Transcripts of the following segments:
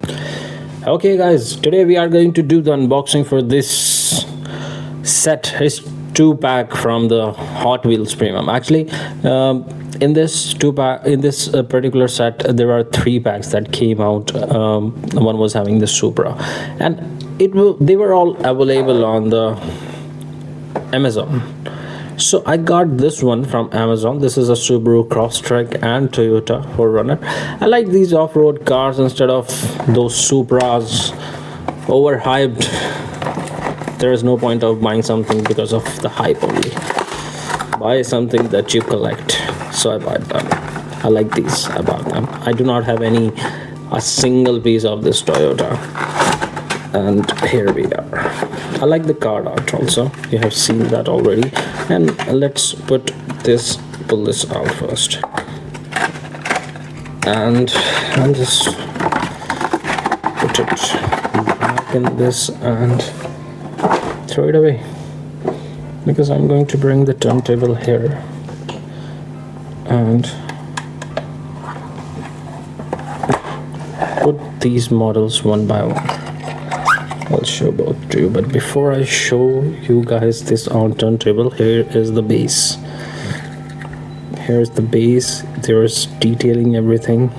Okay guys, today we are going to do the unboxing for this set. It's 2-pack from the Hot Wheels Premium. Actually, in this particular set, there are 3 packs that came out. One was having the Supra, and they were all available on the Amazon. So I got this one from Amazon. This is a Subaru Crosstrek and Toyota 4Runner. I like these off-road cars instead of those Supras, overhyped. There is no point of buying something because of the hype only. Buy something that you collect. So I bought them. I like these. I bought them. I do not have a single piece of this Toyota. And here we are. I like the card art also. You have seen that already. And let's pull this out first. And I'll just put it back in this and throw it away, because I'm going to bring the turntable here and put these models one by one. I'll show both to you, but before I show you guys this on turntable, here is the base. Here's the base. There's detailing everything.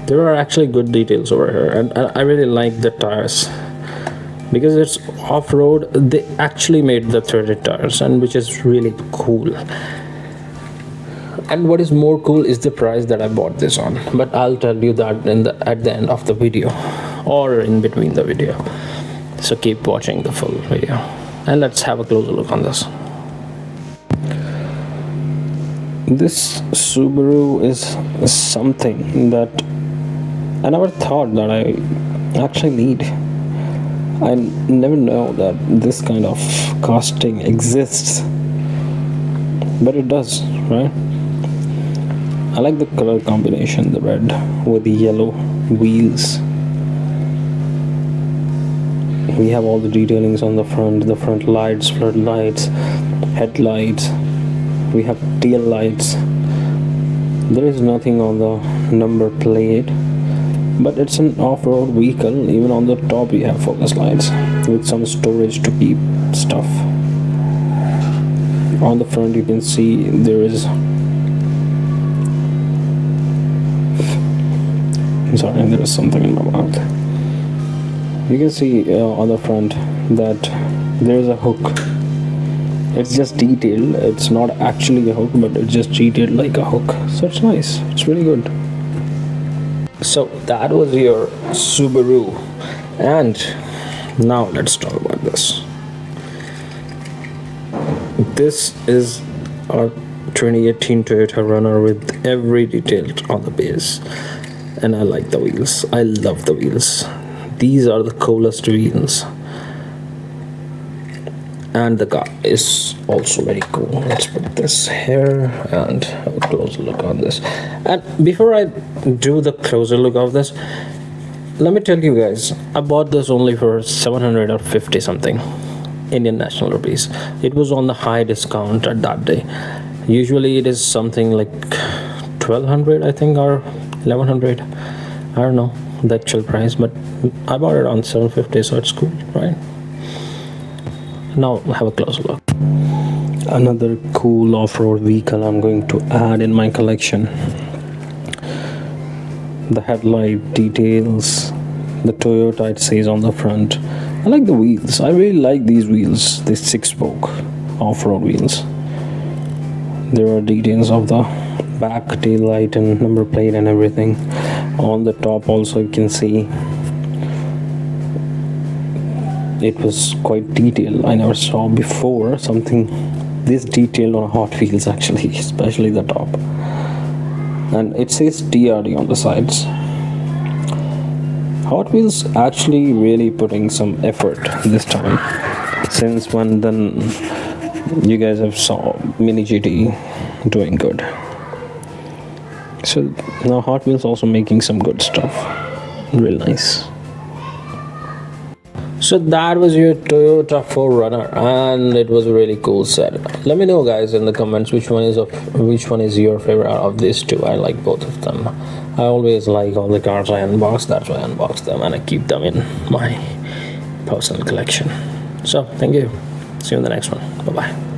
There are actually good details over here, and I really like the tires because it's off-road. They actually made the threaded tires, and which is really cool. And what is more cool is the price that I bought this on, but I'll tell you that at the end of the video or in between the video. So keep watching the full video and let's have a closer look on this. This Subaru is something that I never thought that I actually need. I never know that this kind of casting exists, but it does, right? I like the color combination, the red with the yellow wheels. We have all the detailings on the front lights, floodlights, headlights. We have tail lights. There is nothing on the number plate, but it's an off-road vehicle. Even on the top we have focus lights with some storage to keep stuff. On the front you can see there is something in my mouth. You can see on the front that there is a hook. It's just detailed. It's not actually a hook, but it's just detailed like a hook. So it's nice. It's really good. So that was your Subaru, and now let's talk about this. This is our 2018 Toyota Runner with every detail on the base, and I like the wheels. I love the wheels. These are the coolest wheels, and the car is also very cool. Let's put this here and have a closer look on this. And before I do the closer look of this, let me tell you guys, I bought this only for 750 something Indian national rupees. It was on the high discount at that day. Usually it is something like 1200 I think, or 1100. I don't know the actual price, but I bought it on 750, so it's cool, right? Now have a closer look. Another cool off-road vehicle I'm going to add in my collection. The headlight details, the Toyota it says on the front. I like the wheels. I really like these wheels, these 6-spoke off-road wheels. There are details of the back tail light and number plate and everything. On the top also you can see it was quite detailed. I never saw before something this detailed on Hot Wheels actually, especially the top. And it says TRD on the sides. Hot Wheels actually really putting some effort this time, since when then you guys have saw Mini GT doing good. So now Hot Wheels also making some good stuff. Real nice. So that was your Toyota 4Runner, and it was a really cool set. Let me know, guys, in the comments which one is your favorite out of these two. I like both of them. I always like all the cars I unbox. That's why I unbox them, and I keep them in my personal collection. So thank you. See you in the next one. Bye bye.